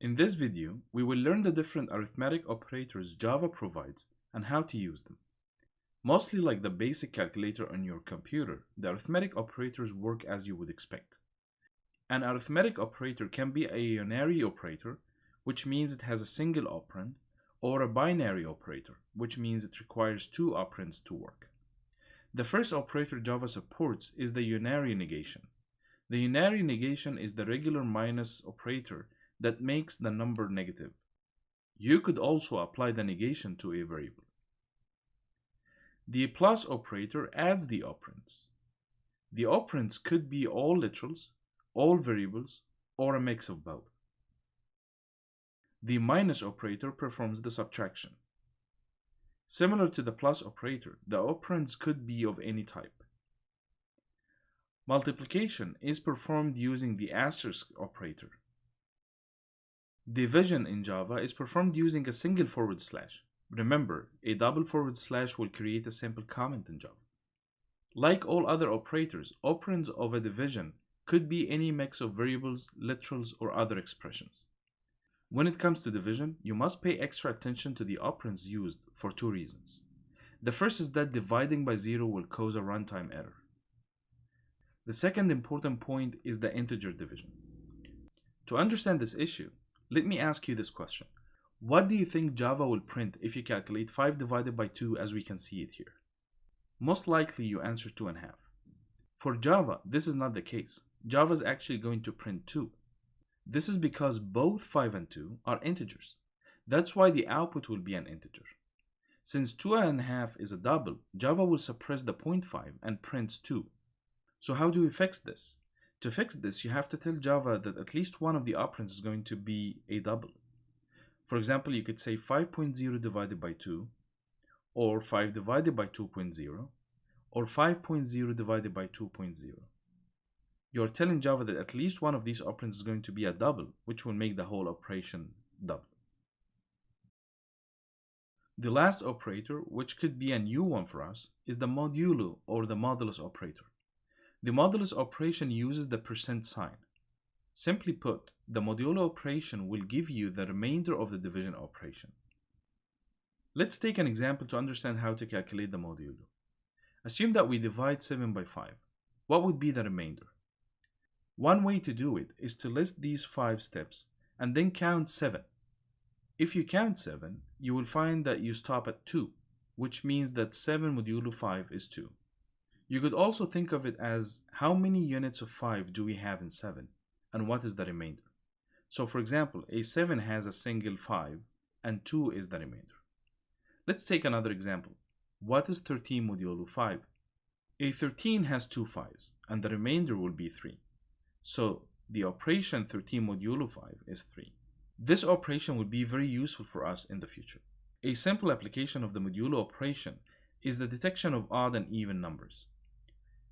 In this video, we will learn the different arithmetic operators Java provides and how to use them. Mostly like the basic calculator on your computer, the arithmetic operators work as you would expect. An arithmetic operator can be a unary operator, which means it has a single operand, or a binary operator, which means it requires two operands to work. The first operator Java supports is the unary negation. The unary negation is the regular minus operator that makes the number negative. You could also apply the negation to a variable. The plus operator adds the operands. The operands could be all literals, all variables, or a mix of both. The minus operator performs the subtraction. Similar to the plus operator, the operands could be of any type. Multiplication is performed using the asterisk operator. Division in Java is performed using a single forward slash. Remember, a double forward slash will create a simple comment in Java. Like all other operators, operands of a division could be any mix of variables, literals, or other expressions. When it comes to division, you must pay extra attention to the operands used for two reasons. The first is that dividing by 0 will cause a runtime error. The second important point is the integer division. To understand this issue, let me ask you this question. What do you think Java will print if you calculate 5 divided by 2 as we can see it here? Most likely you answer 2.5. For Java, this is not the case. Java is actually going to print 2. This is because both 5 and 2 are integers. That's why the output will be an integer. Since 2.5 is a double, Java will suppress the 0.5 and prints 2. So how do we fix this? To fix this, you have to tell Java that at least one of the operands is going to be a double. For example, you could say 5.0 divided by 2, or 5 divided by 2.0, or 5.0 divided by 2.0. You're telling Java that at least one of these operands is going to be a double, which will make the whole operation double. The last operator, which could be a new one for us, is the modulo or the modulus operator. The modulus operation uses the percent sign. Simply put, the modulo operation will give you the remainder of the division operation. Let's take an example to understand how to calculate the modulo. Assume that we divide 7 by 5. What would be the remainder? One way to do it is to list these 5 steps and then count 7. If you count 7, you will find that you stop at 2, which means that 7 modulo 5 is 2. You could also think of it as how many units of 5 do we have in 7, and what is the remainder. So for example, a 7 has a single 5, and 2 is the remainder. Let's take another example. What is 13 modulo 5? A 13 has 2 5s, and the remainder will be 3. So the operation 13 modulo 5 is 3. This operation will be very useful for us in the future. A simple application of the modulo operation is the detection of odd and even numbers.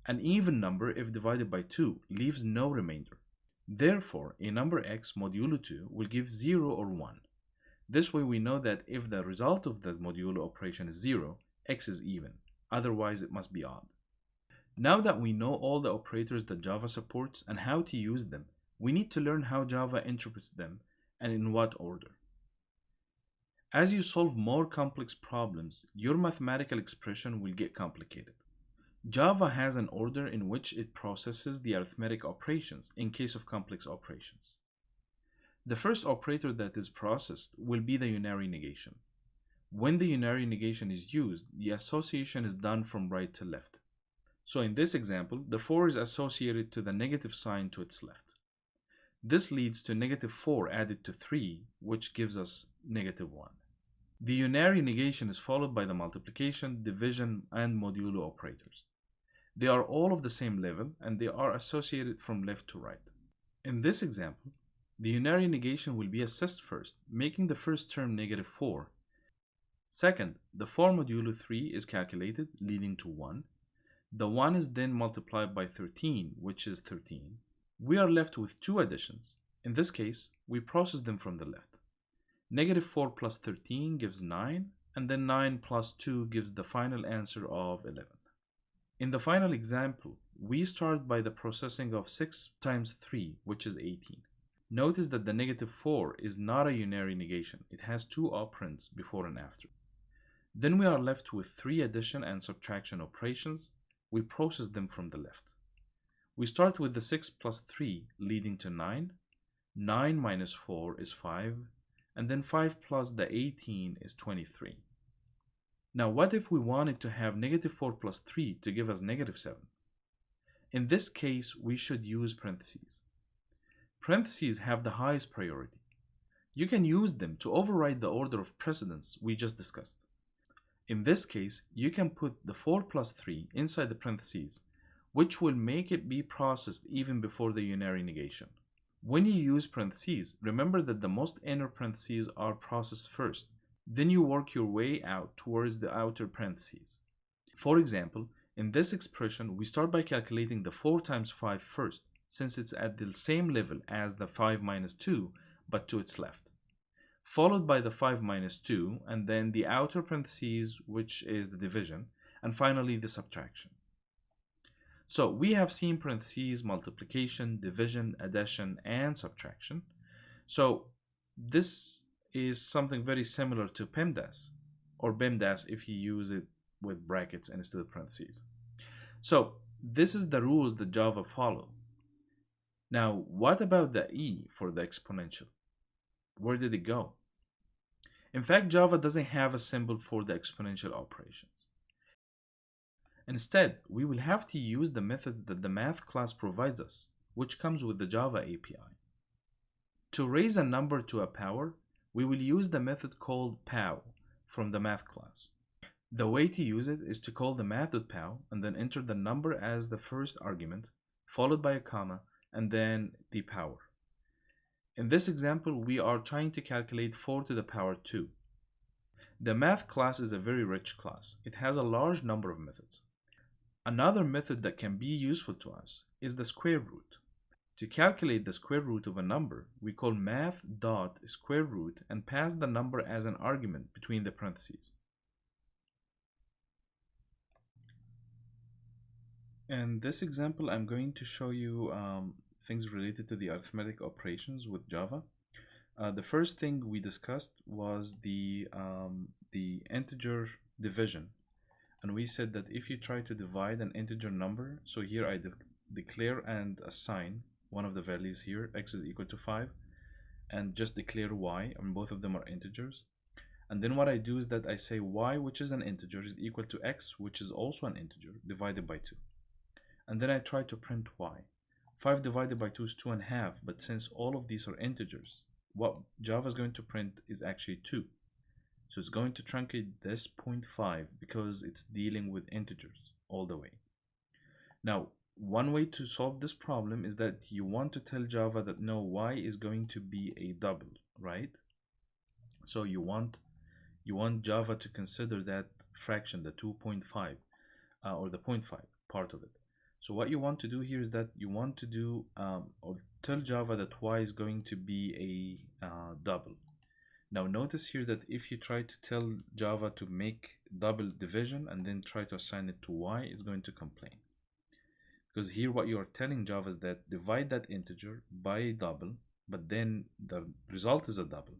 An even number, if divided by 2, leaves no remainder. Therefore, a number x modulo 2 will give 0 or 1. This way we know that if the result of the modulo operation is 0, x is even. Otherwise, it must be odd. Now that we know all the operators that Java supports and how to use them, we need to learn how Java interprets them and in what order. As you solve more complex problems, your mathematical expression will get complicated. Java has an order in which it processes the arithmetic operations in case of complex operations. The first operator that is processed will be the unary negation. When the unary negation is used, the association is done from right to left. So in this example, the 4 is associated to the negative sign to its left. This leads to negative 4 added to 3, which gives us negative 1. The unary negation is followed by the multiplication, division, and modulo operators. They are all of the same level and they are associated from left to right. In this example, the unary negation will be assessed first, making the first term negative 4. Second, the 4 modulo 3 is calculated, leading to 1. The 1 is then multiplied by 13, which is 13. We are left with 2 additions. In this case, we process them from the left. Negative 4 plus 13 gives 9, and then 9 plus 2 gives the final answer of 11. In the final example, we start by the processing of 6 times 3, which is 18. Notice that the -4 is not a unary negation. It has two operands before and after. Then we are left with three addition and subtraction operations. We process them from the left. We start with the 6 plus 3 leading to 9. 9 minus 4 is 5. And then 5 plus the 18 is 23. Now what if we wanted to have -4 plus 3 to give us -7? In this case, we should use parentheses. Parentheses have the highest priority. You can use them to override the order of precedence we just discussed. In this case, you can put the 4 plus 3 inside the parentheses, which will make it be processed even before the unary negation. When you use parentheses, remember that the most inner parentheses are processed first. Then you work your way out towards the outer parentheses. For example, in this expression, we start by calculating the 4 times 5 first, since it's at the same level as the 5 minus 2, but to its left. Followed by the 5 minus 2, and then the outer parentheses, which is the division, and finally the subtraction. So we have seen parentheses, multiplication, division, addition, and subtraction. So this is something very similar to PEMDAS, or BEMDAS if you use it with brackets instead of parentheses. So this is the rules that Java follow. Now, what about the E for the exponential? Where did it go? In fact, Java doesn't have a symbol for the exponential operations. Instead, we will have to use the methods that the math class provides us, which comes with the Java API. To raise a number to a power, we will use the method called pow from the math class. The way to use it is to call the math.pow and then enter the number as the first argument, followed by a comma, and then the power. In this example, we are trying to calculate 4 to the power 2. The math class is a very rich class. It has a large number of methods. Another method that can be useful to us is the square root. To calculate the square root of a number, we call math.square-root and pass the number as an argument between the parentheses. In this example, I'm going to show you things related to the arithmetic operations with Java. The first thing we discussed was the integer division. And we said that if you try to divide an integer number, so here I declare and assign one of the values here, x is equal to 5, and just declare y, and both of them are integers. And then what I do is that I say y, which is an integer, is equal to x, which is also an integer, divided by 2. And then I try to print y. 5 divided by 2 is 2.5, but since all of these are integers, what Java is going to print is actually 2. So it's going to truncate this 0.5 because it's dealing with integers all the way. Now, one way to solve this problem is that you want to tell Java that no, y is going to be a double, right? So you want Java to consider that fraction, the 2.5, or the 0.5 part of it. So what you want to do here is that you want to do or tell Java that y is going to be a double. Now notice here that if you try to tell Java to make double division and then try to assign it to y, it's going to complain. Because here what you are telling Java is that divide that integer by a double, but then the result is a double,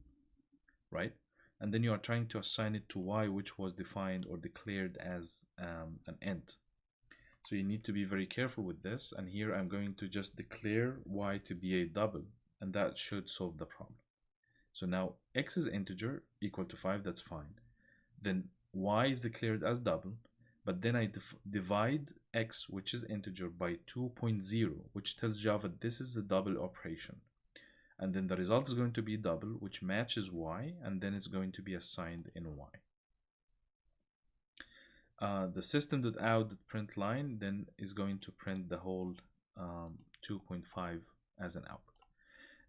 right? And then you are trying to assign it to y, which was defined or declared as an int. So you need to be very careful with this. And here I'm going to just declare y to be a double, and that should solve the problem. So now x is integer equal to 5, that's fine. Then y is declared as double, but then I divide x, which is integer, by 2.0, which tells Java this is a double operation. And then the result is going to be double, which matches y, and then it's going to be assigned in y. The system.out.println then is going to print the whole 2.5 as an output.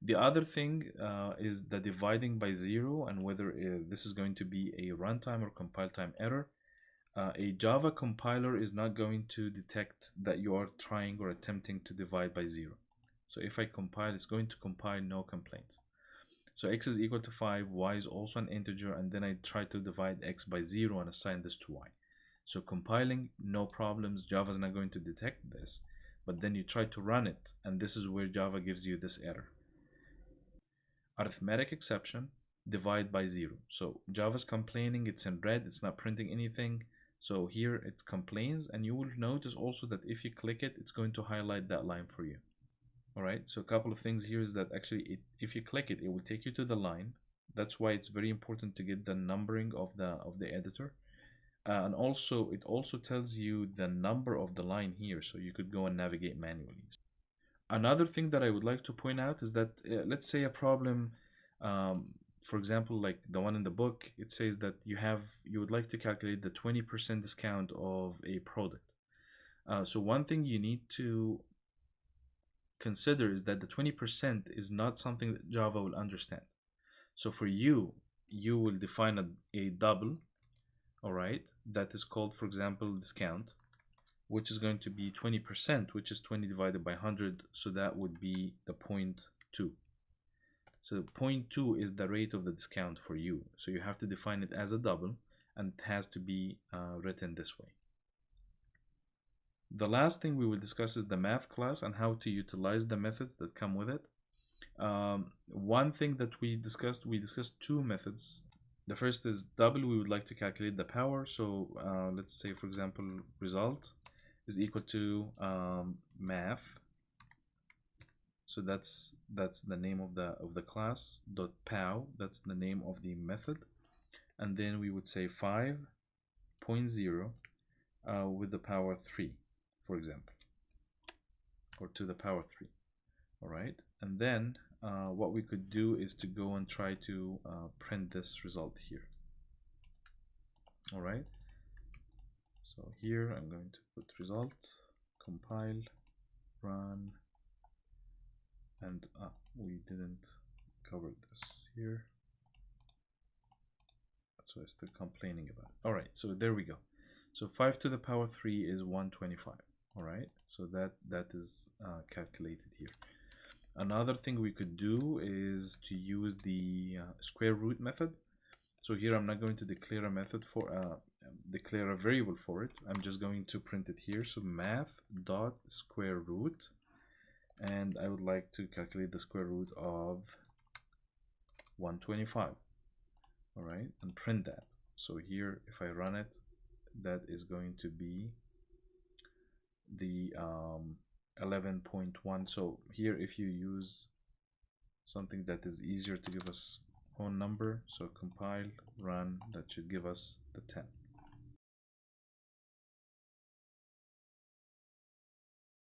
The other thing is the dividing by 0 and whether this is going to be a runtime or compile time error. A Java compiler is not going to detect that you are trying or attempting to divide by 0. So if I compile, it's going to compile no complaints. So x is equal to 5, y is also an integer, and then I try to divide x by 0 and assign this to y. So compiling, no problems, Java is not going to detect this, but then you try to run it, and this is where Java gives you this error. arithmetic exception, divide by 0. So Java's complaining, it's in red, it's not printing anything. So here it complains, and you will notice also that if you click it, it's going to highlight that line for you. All right, so a couple of things here is that actually if you click it, it will take you to the line. That's why it's very important to get the numbering of the editor. And also it also tells you the number of the line here, so you could go and navigate manually. Another thing that I would like to point out is that let's say a problem, for example, like the one in the book, it says that you would like to calculate the 20% discount of a product. So one thing you need to consider is that the 20% is not something that Java will understand. So for you will define a double, all right, that is called, for example, discount, which is going to be 20%, which is 20 divided by 100, so that would be the 0.2. So 0.2 is the rate of the discount for you. So you have to define it as a double, and it has to be written this way. The last thing we will discuss is the math class and how to utilize the methods that come with it. One thing that we discussed two methods. The first is double. We would like to calculate the power. So let's say, for example, result is equal to math. So that's the name of the class dot pow. That's the name of the method, and then we would say 5.0 with the power 3, for example, or to the power 3. All right, and then what we could do is to go and try to print this result here. All right, so here I'm going to put result, compile, run, and we didn't cover this here. That's what I'm still complaining about. All right, so there we go. So 5 to the power 3 is 125. All right, so that is calculated here. Another thing we could do is to use the square root method. So here I'm not going to declare a method for declare a variable for it. I'm just going to print it here. So math dot square root, and I would like to calculate the square root of 125. All right, and print that. So here, if I run it, that is going to be the 11.1. So here, if you use something that is easier to give us whole number, so compile, run, that should give us the 10.